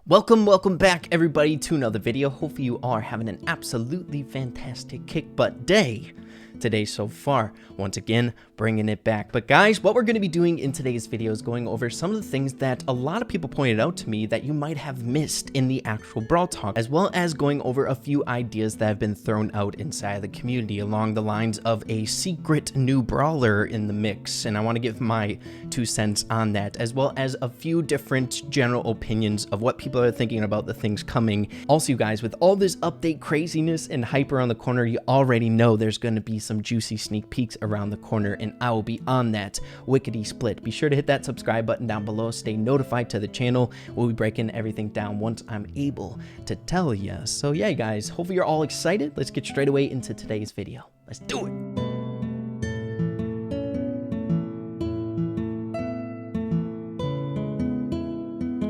Welcome back everybody to another video. Hopefully you are having an absolutely fantastic kick butt day today so far. Once again, bringing it back. But guys, what we're going to be doing in today's video is going over some of the things that a lot of people pointed out to me that you might have missed in the actual Brawl Talk, as well as going over a few ideas that have been thrown out inside the community along the lines of a secret new brawler in the mix. And I want to give my 2 cents on that, as well as a few different general opinions of what people are thinking about the things coming. Also, you guys, with all this update craziness and hype around the corner, you already know there's going to be some juicy sneak peeks around the corner, and I will be on that wickety split. Be sure to hit that subscribe button down below, stay notified to the channel. We'll be breaking everything down once I'm able to tell you. So yeah, guys, hopefully you're all excited. Let's get straight away into today's video. Let's do it.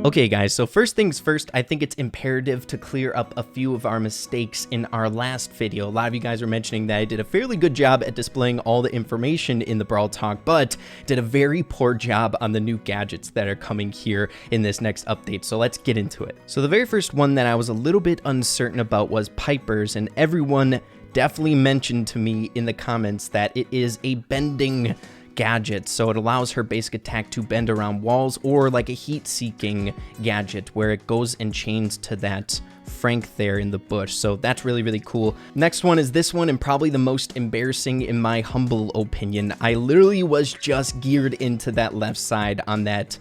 Okay guys, so first things first, I think it's imperative to clear up a few of our mistakes in our last video. A lot of you guys were mentioning that I did a fairly good job at displaying all the information in the Brawl Talk, but did a very poor job on the new gadgets that are coming here in this next update, so let's get into it. So the very first one that I was a little bit uncertain about was Piper's, and everyone definitely mentioned to me in the comments that it is a bending gadget, so it allows her basic attack to bend around walls, or like a heat-seeking gadget where it goes and chains to that Frank there in the bush. So that's really cool. Next one is this one, and probably the most embarrassing in my humble opinion. I literally was just geared into that left side on that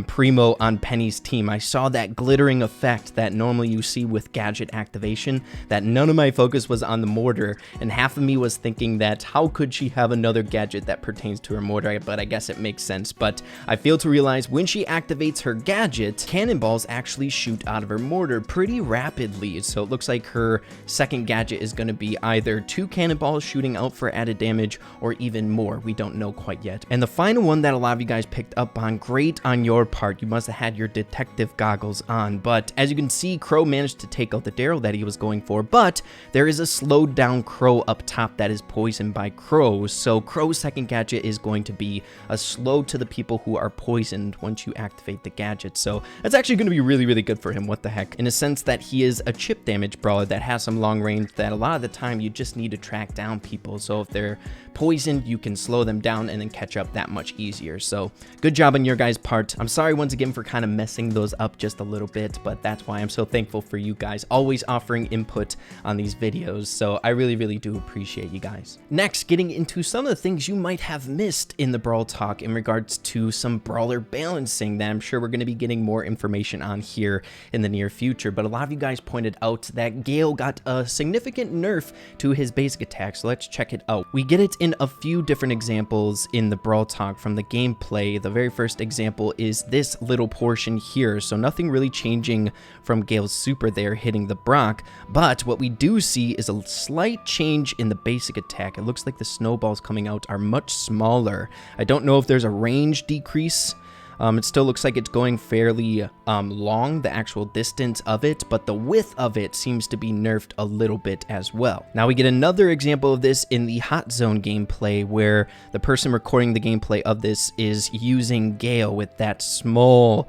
Primo on Penny's team. I saw that glittering effect that normally you see with gadget activation, that none of my focus was on the mortar, and half of me was thinking that how could she have another gadget that pertains to her mortar, but I guess it makes sense. But I failed to realize when she activates her gadget, cannonballs actually shoot out of her mortar pretty rapidly. So it looks like her second gadget is going to be either 2 cannonballs shooting out for added damage or even more. We don't know quite yet. And the final one that a lot of you guys picked up on, great on your part, you must have had your detective goggles on, but as you can see, Crow managed to take out the Daryl that he was going for, but there is a slowed down Crow up top that is poisoned by Crow. So Crow's second gadget is going to be a slow to the people who are poisoned once you activate the gadget. So that's actually going to be really good for him. What the heck, in a sense that he is a chip damage brawler that has some long range that a lot of the time you just need to track down people. So if they're poisoned, you can slow them down and then catch up that much easier. So good job on your guys' part. I'm sorry once again for kind of messing those up just a little bit, but that's why I'm so thankful for you guys always offering input on these videos. So I really do appreciate you guys. Next, getting into some of the things you might have missed in the Brawl Talk in regards to some brawler balancing that I'm sure we're going to be getting more information on here in the near future. But a lot of you guys pointed out that Gale got a significant nerf to his basic attack, so let's check it out. We get it in a few different examples in the Brawl Talk from the gameplay. The very first example is this little portion here, so nothing really changing from Gale's super there hitting the Brock, but what we do see is a slight change in the basic attack. It looks like the snowballs coming out are much smaller. I don't know if there's a range decrease. It still looks like it's going fairly long, the actual distance of it, but the width of it seems to be nerfed a little bit as well. Now we get another example of this in the Hot Zone gameplay, where the person recording the gameplay of this is using Gale with that small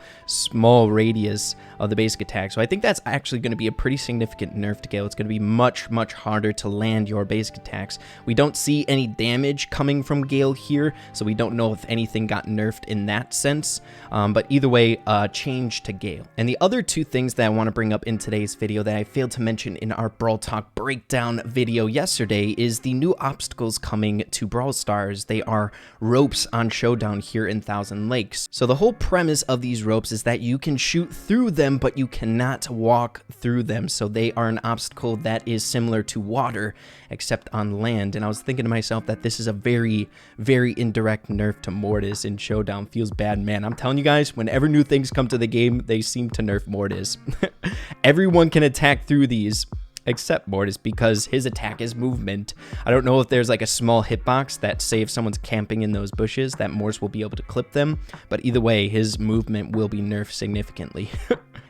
radius of the basic attack. So I think that's actually going to be a pretty significant nerf to Gale. It's going to be much harder to land your basic attacks. We don't see any damage coming from Gale here, so we don't know if anything got nerfed in that sense. But either way, change to Gale. And the other 2 things that I want to bring up in today's video that I failed to mention in our Brawl Talk breakdown video yesterday is the new obstacles coming to Brawl Stars. They are ropes on Showdown here in Thousand Lakes. So the whole premise of these ropes is that you can shoot through them, but you cannot walk through them. So they are an obstacle that is similar to water, except on land. And I was thinking to myself that this is a very indirect nerf to Mortis in Showdown. Feels bad, man. I'm telling you guys, whenever new things come to the game, they seem to nerf Mortis. Everyone can attack through these, except Mortis, because his attack is movement. I don't know if there's like a small hitbox that, say if someone's camping in those bushes, that Mortis will be able to clip them, but either way, his movement will be nerfed significantly.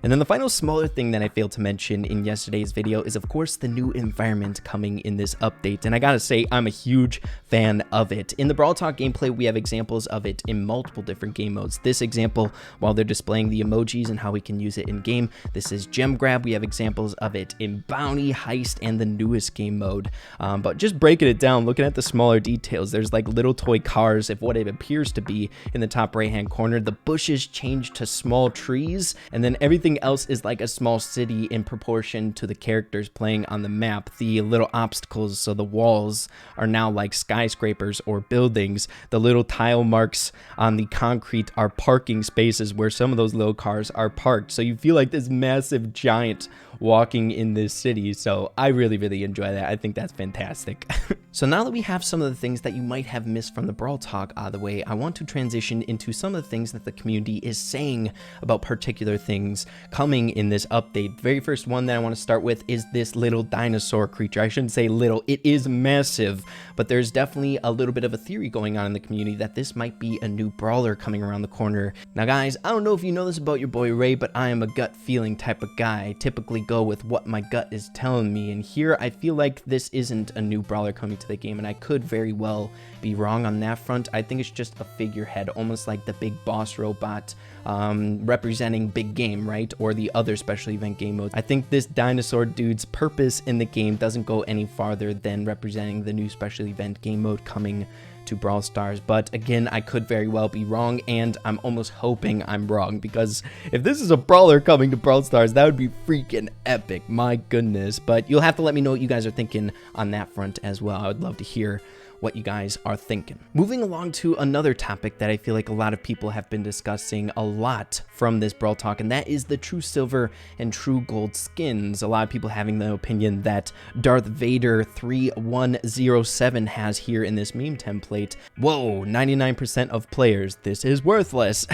And then the final smaller thing that I failed to mention in yesterday's video is, of course, the new environment coming in this update. And I gotta say, I'm a huge fan of it. In the Brawl Talk gameplay, we have examples of it in multiple different game modes. This example, while they're displaying the emojis and how we can use it in game, this is Gem Grab. We have examples of it in Bounty, Heist, and the newest game mode. But just breaking it down, looking at the smaller details, there's like little toy cars, if what it appears to be, in the top right-hand corner. The bushes change to small trees, and then everything else is like a small city in proportion to the characters playing on the map. The little obstacles, so the walls, are now like skyscrapers or buildings. The little tile marks on the concrete are parking spaces where some of those little cars are parked. So you feel like this massive giant walking in this city. So I really enjoy that. I think that's fantastic. So now that we have some of the things that you might have missed from the Brawl Talk out of the way, I want to transition into some of the things that the community is saying about particular things coming in this update. The very first one that I want to start with is this little dinosaur creature. I shouldn't say little, it is massive, but there's definitely a little bit of a theory going on in the community that this might be a new brawler coming around the corner. Now guys, I don't know if you know this about your boy Ray, but I am a gut feeling type of guy. I typically go with what my gut is telling me, and here I feel like this isn't a new brawler coming to the game, and I could very well be wrong on that front. I think it's just a figurehead, almost like the big boss robot representing big game, right? Or the other special event game modes. I think this dinosaur dude's purpose in the game doesn't go any farther than representing the new special event game mode coming to Brawl Stars, but again, I could very well be wrong, and I'm almost hoping I'm wrong, because if this is a brawler coming to Brawl Stars, that would be freaking epic, my goodness. But you'll have to let me know what you guys are thinking on that front as well. I would love to hear what you guys are thinking. Moving along to another topic that I feel like a lot of people have been discussing a lot from this Brawl Talk, and that is the True Silver and True Gold skins. A lot of people having the opinion that Darth Vader 3107 has here in this meme template. Whoa, 99% of players, this is worthless.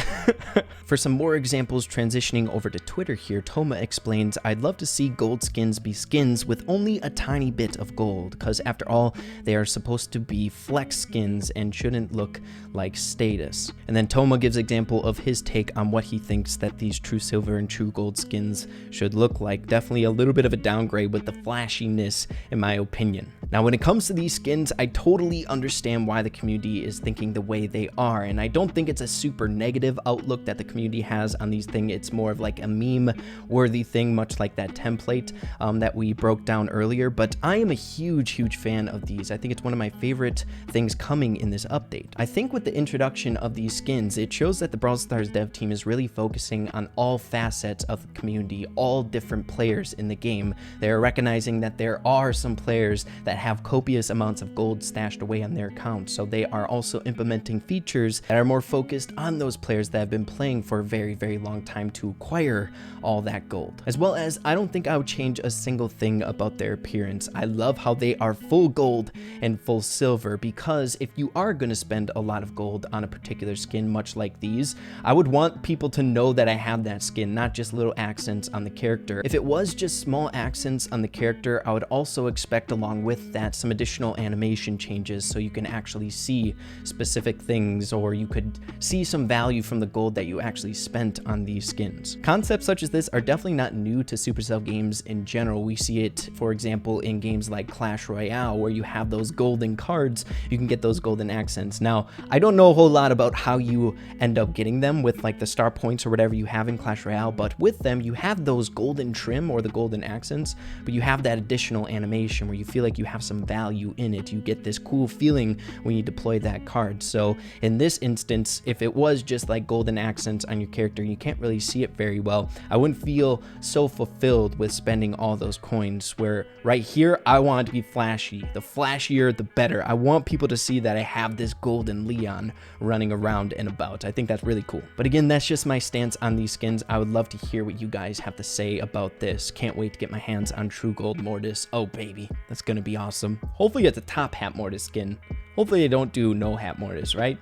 For some more examples, transitioning over to Twitter here, Toma explains, I'd love to see gold skins be skins with only a tiny bit of gold, because after all, they are supposed to be flex skins and shouldn't look like status. And then Toma gives example of his take on what he thinks that these True Silver and True Gold skins should look like. Definitely a little bit of a downgrade with the flashiness, in my opinion. Now, when it comes to these skins, I totally understand why the community is thinking the way they are, and I don't think it's a super negative outlook that the community has on these things. It's more of like a meme-worthy thing, much like that template that we broke down earlier, but I am a huge fan of these. I think it's one of my favorite things coming in this update. I think with the introduction of these skins, it shows that the Brawl Stars dev team is really focusing on all facets of the community, all different players in the game. They're recognizing that there are some players that have copious amounts of gold stashed away on their accounts, so they are also implementing features that are more focused on those players that have been playing for a very long time to acquire all that gold. As well as, I don't think I would change a single thing about their appearance. I love how they are full gold and full silver, because if you are going to spend a lot of gold on a particular skin, much like these, I would want people to know that I have that skin, not just little accents on the character. If it was just small accents on the character, I would also expect along with that some additional animation changes so you can actually see specific things, or you could see some value from the gold that you actually spent on these skins. Concepts such as this are definitely not new to Supercell games in general. We see it, for example, in games like Clash Royale, where you have those golden cards, you can get those golden accents. Now, I don't know a whole lot about how you end up getting them with like the star points or whatever you have in Clash Royale, but with them, you have those golden trim or the golden accents, but you have that additional animation where you feel like you have some value in it. You get this cool feeling when you deploy that card. So in this instance, if it was just like golden accents on your character, you can't really see it very well. I wouldn't feel so fulfilled with spending all those coins, where right here, I want it to be flashy. The flashier, the better. I want people to see that I have this golden Leon running around and about. I think that's really cool. But again, that's just my stance on these skins. I would love to hear what you guys have to say about this. Can't wait to get my hands on True Gold Mortis. Oh baby, that's gonna be awesome. Hopefully it's a top hat Mortis skin. Hopefully they don't do no hat Mortis, right?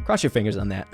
Cross your fingers on that.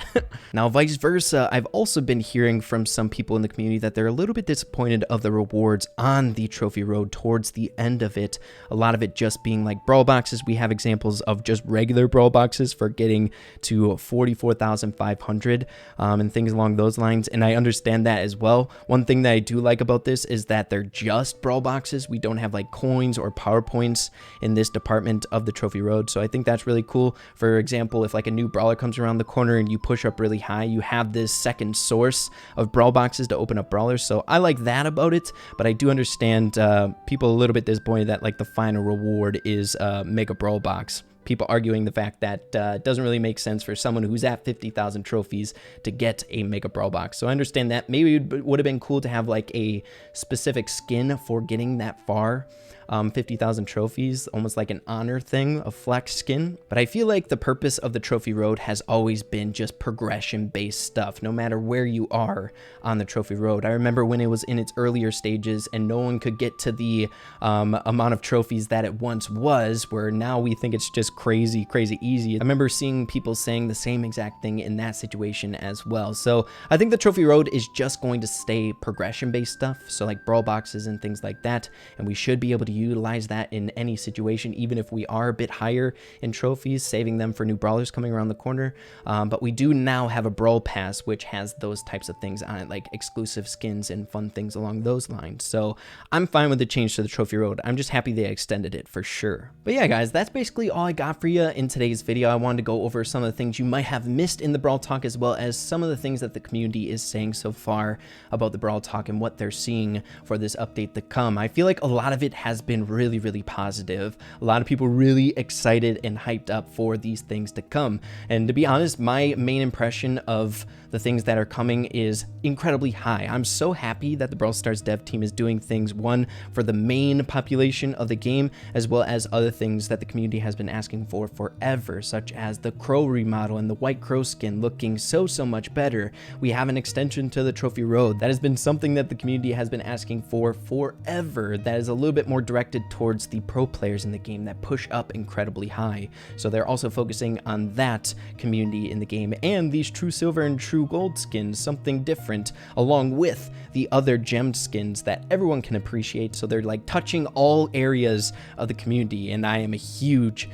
Now, vice versa, I've also been hearing from some people in the community that they're a little bit disappointed of the rewards on the trophy road towards the end of it. A lot of it just being like brawl boxes. We have examples of just regular brawl boxes for getting to 44,500 and things along those lines. And I understand that as well. One thing that I do like about this is that they're just brawl boxes. We don't have like coins or power points in this department of the trophy road. So I think that's really cool. For example, if like a new brawler comes around the corner and you push up really high, you have this second source of brawl boxes to open up brawlers. So I like that about it, but I do understand people a little bit disappointed that like the final reward is mega brawl box. People arguing the fact that it doesn't really make sense for someone who's at 50,000 trophies to get a mega brawl box. So I understand that. Maybe it would have been cool to have like a specific skin for getting that far. 50,000 trophies, almost like an honor thing, a flex skin. But I feel like the purpose of the trophy road has always been just progression based stuff, no matter where you are on the trophy road. I remember when it was in its earlier stages and no one could get to the amount of trophies that it once was, where now we think it's just crazy easy. I remember seeing people saying the same exact thing in that situation as well. So I think the trophy road is just going to stay progression based stuff, so like brawl boxes and things like that, and we should be able to utilize that in any situation, even if we are a bit higher in trophies, saving them for new brawlers coming around the corner. But we do now have a brawl pass which has those types of things on it, like exclusive skins and fun things along those lines. So I'm fine with the change to the trophy road. I'm just happy they extended it for sure. But yeah, guys, that's basically all I got for you in today's video. I wanted to go over some of the things you might have missed in the Brawl Talk, as well as some of the things that the community is saying so far about the Brawl Talk and what they're seeing for this update to come. I feel like a lot of it has been really positive. A lot of people really excited and hyped up for these things to come. And to be honest, my main impression of the things that are coming is incredibly high. I'm so happy that the Brawl Stars dev team is doing things, one, for the main population of the game, as well as other things that the community has been asking for forever, such as the Crow remodel and the White Crow skin looking so much better. We have an extension to the trophy road. That has been something that the community has been asking for forever, that is a little bit more directed towards the pro players in the game that push up incredibly high. So they're also focusing on that community in the game, and these true silver and true gold skins, something different, along with the other gemmed skins that everyone can appreciate. So they're like touching all areas of the community, and I am a huge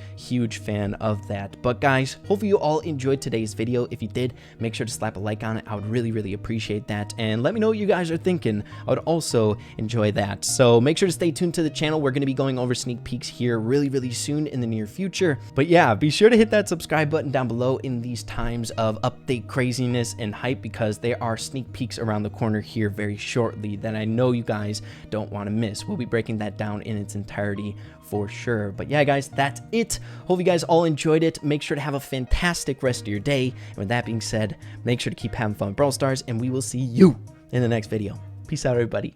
fan of that. But guys, hopefully you all enjoyed today's video. If you did, make sure to slap a like on it. I would really appreciate that, and let me know what you guys are thinking. I would also enjoy that. So make sure to stay tuned to the channel. We're going to be going over sneak peeks here really soon in the near future. But yeah, be sure to hit that subscribe button down below in these times of update craziness and hype, because there are sneak peeks around the corner here very shortly that I know you guys don't want to miss. We'll be breaking that down in its entirety for sure. But yeah, guys, that's it. Hope you guys all enjoyed it. Make sure to have a fantastic rest of your day. And with that being said, make sure to keep having fun with Brawl Stars, and we will see you in the next video. Peace out, everybody.